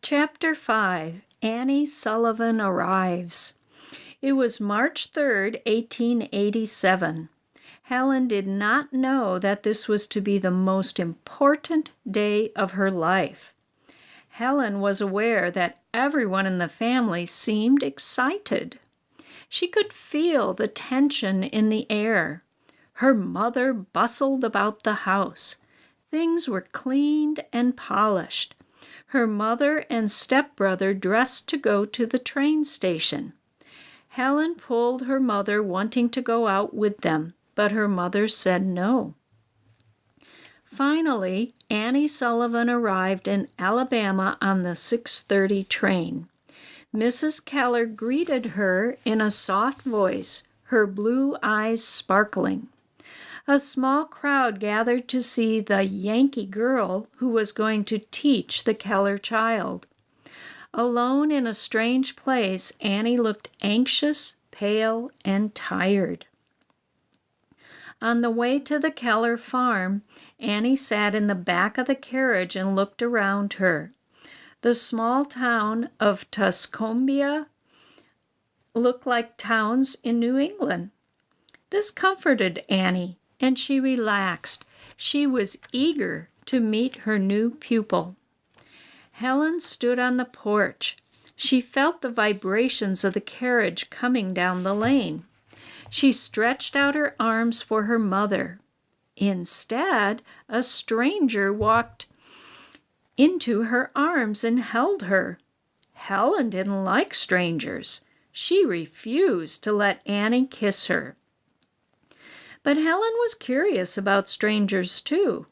Chapter 5. Annie Sullivan Arrives. It was March 3rd, 1887. Helen did not know that this was to be the most important day of her life. Helen was aware that everyone in the family seemed excited. She could feel the tension in the air. Her mother bustled about the house. Things were cleaned and polished. Her mother and stepbrother dressed to go to the train station. Helen pulled her mother, wanting to go out with them, but her mother said no. Finally, Annie Sullivan arrived in Alabama on the 6:30 train. Mrs. Keller greeted her in a soft voice, her blue eyes sparkling. A small crowd gathered to see the Yankee girl who was going to teach the Keller child. Alone in a strange place, Annie looked anxious, pale, and tired. On the way to the Keller farm, Annie sat in the back of the carriage and looked around her. The small town of Tuscumbia looked like towns in New England. This comforted Annie, and she relaxed. She was eager to meet her new pupil. Helen stood on the porch. She felt the vibrations of the carriage coming down the lane. She stretched out her arms for her mother. Instead, a stranger walked into her arms and held her. Helen didn't like strangers. She refused to let Annie kiss her. But Helen was curious about strangers too.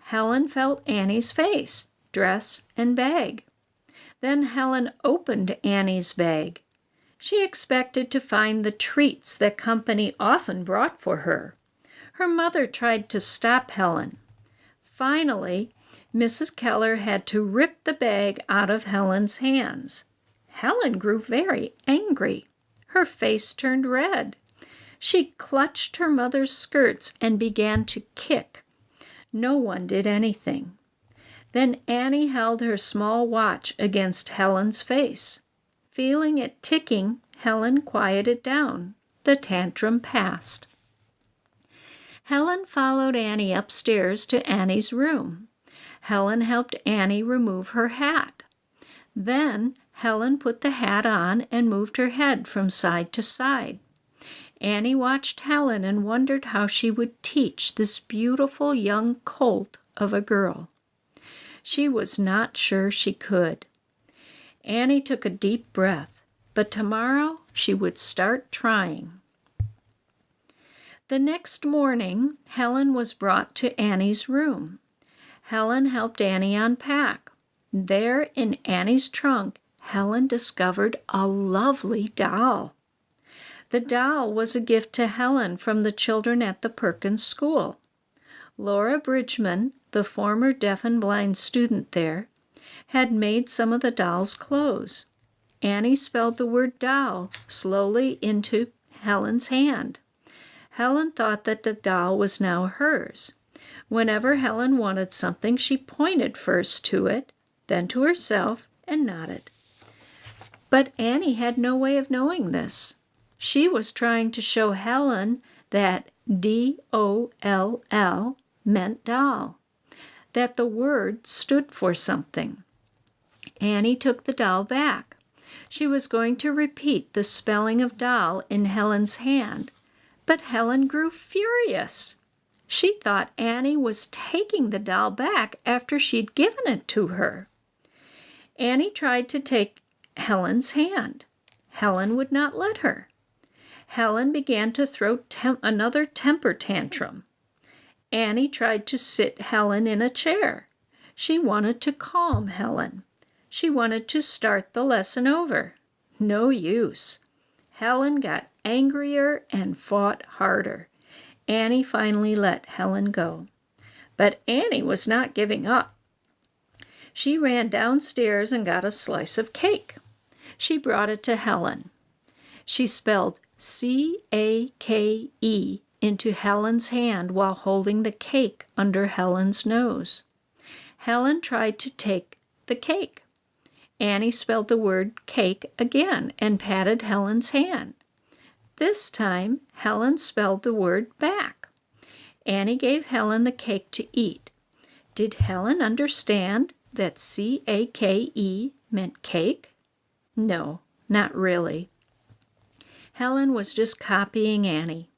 Helen felt Annie's face, dress, and bag. Then Helen opened Annie's bag. She expected to find the treats that company often brought for her. Her mother tried to stop Helen. Finally, Mrs. Keller had to rip the bag out of Helen's hands. Helen grew very angry. Her face turned red. She clutched her mother's skirts and began to kick. No one did anything. Then Annie held her small watch against Helen's face. Feeling it ticking, Helen quieted down. The tantrum passed. Helen followed Annie upstairs to Annie's room. Helen helped Annie remove her hat. Then Helen put the hat on and moved her head from side to side. Annie watched Helen and wondered how she would teach this beautiful young colt of a girl. She was not sure she could. Annie took a deep breath, but tomorrow she would start trying. The next morning, Helen was brought to Annie's room. Helen helped Annie unpack. There in Annie's trunk, Helen discovered a lovely doll. The doll was a gift to Helen from the children at the Perkins School. Laura Bridgman, the former deaf and blind student there, had made some of the doll's clothes. Annie spelled the word doll slowly into Helen's hand. Helen thought that the doll was now hers. Whenever Helen wanted something, she pointed first to it, then to herself, and nodded. But Annie had no way of knowing this. She was trying to show Helen that D-O-L-L meant doll, that the word stood for something. Annie took the doll back. She was going to repeat the spelling of doll in Helen's hand, but Helen grew furious. She thought Annie was taking the doll back after she'd given it to her. Annie tried to take Helen's hand. Helen would not let her. Helen began to throw another temper tantrum. Annie tried to sit Helen in a chair. She wanted to calm Helen. She wanted to start the lesson over. No use. Helen got angrier and fought harder. Annie finally let Helen go. But Annie was not giving up. She ran downstairs and got a slice of cake. She brought it to Helen. She spelled C-A-K-E into Helen's hand while holding the cake under Helen's nose. Helen tried to take the cake. Annie spelled the word cake again and patted Helen's hand. This time, Helen spelled the word back. Annie gave Helen the cake to eat. Did Helen understand that C-A-K-E meant cake? No, not really. Helen was just copying Annie.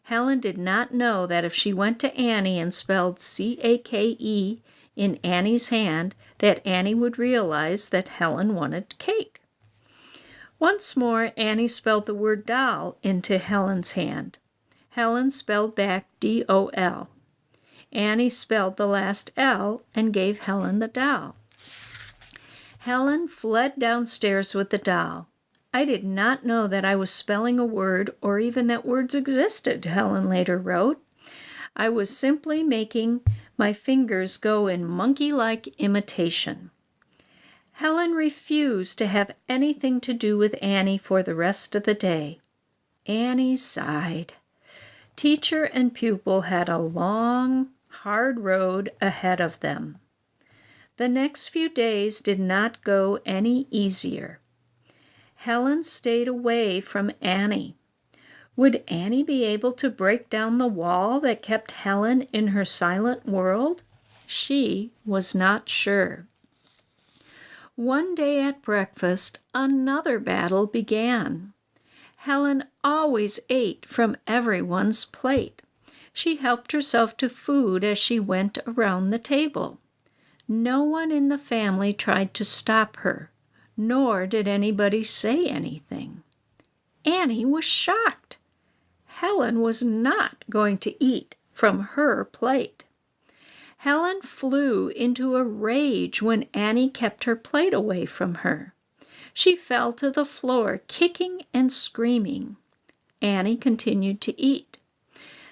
Helen did not know that if she went to Annie and spelled C-A-K-E in Annie's hand, that Annie would realize that Helen wanted cake. Once more, Annie spelled the word doll into Helen's hand. Helen spelled back D-O-L. Annie spelled the last L and gave Helen the doll. Helen fled downstairs with the doll. I did not know that I was spelling a word or even that words existed, Helen later wrote. I was simply making my fingers go in monkey-like imitation. Helen refused to have anything to do with Annie for the rest of the day. Annie sighed. Teacher and pupil had a long, hard road ahead of them. The next few days did not go any easier. Helen stayed away from Annie. Would Annie be able to break down the wall that kept Helen in her silent world? She was not sure. One day at breakfast, another battle began. Helen always ate from everyone's plate. She helped herself to food as she went around the table. No one in the family tried to stop her, nor did anybody say anything. Annie was shocked. Helen was not going to eat from her plate. Helen flew into a rage when Annie kept her plate away from her. She fell to the floor, kicking and screaming. Annie continued to eat.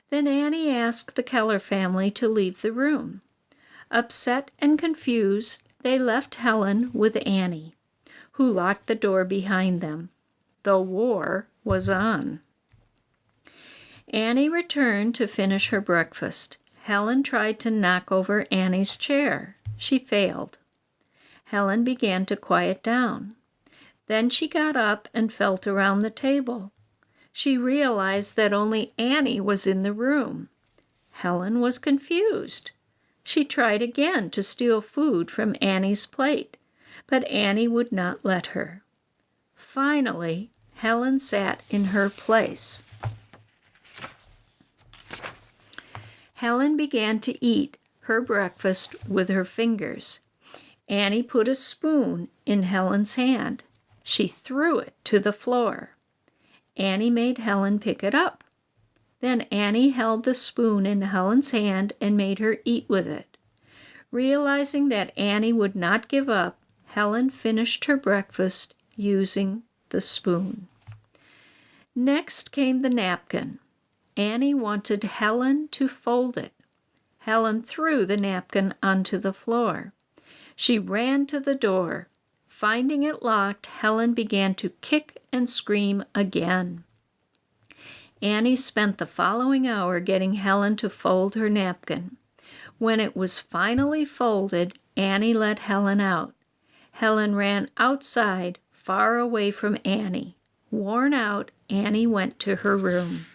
Then Annie asked the Keller family to leave the room. Upset and confused, they left Helen with Annie, who locked the door behind them. The war was on. Annie returned to finish her breakfast. Helen tried to knock over Annie's chair. She failed. Helen began to quiet down. Then she got up and felt around the table. She realized that only Annie was in the room. Helen was confused. She tried again to steal food from Annie's plate, but Annie would not let her. Finally, Helen sat in her place. Helen began to eat her breakfast with her fingers. Annie put a spoon in Helen's hand. She threw it to the floor. Annie made Helen pick it up. Then Annie held the spoon in Helen's hand and made her eat with it. Realizing that Annie would not give up, Helen finished her breakfast using the spoon. Next came the napkin. Annie wanted Helen to fold it. Helen threw the napkin onto the floor. She ran to the door. Finding it locked, Helen began to kick and scream again. Annie spent the following hour getting Helen to fold her napkin. When it was finally folded, Annie let Helen out. Helen ran outside, far away from Annie. Worn out, Annie went to her room.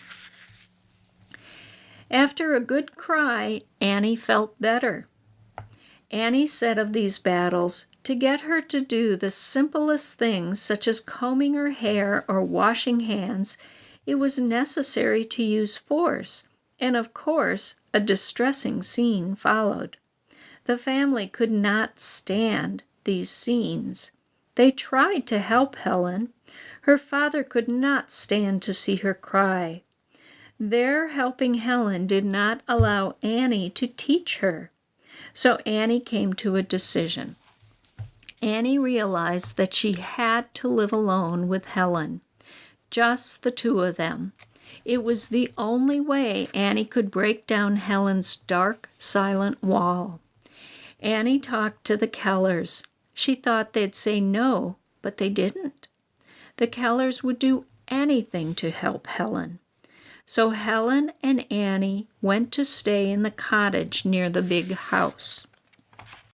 After a good cry, Annie felt better. Annie said of these battles, to get her to do the simplest things, such as combing her hair or washing hands, it was necessary to use force, and of course, a distressing scene followed. The family could not stand these scenes. They tried to help Helen. Her father could not stand to see her cry. Their helping Helen did not allow Annie to teach her. So Annie came to a decision. Annie realized that she had to live alone with Helen, just the two of them. It was the only way Annie could break down Helen's dark, silent wall. Annie talked to the Kellers. She thought they'd say no, but they didn't. The Kellers would do anything to help Helen. So Helen and Annie went to stay in the cottage near the big house.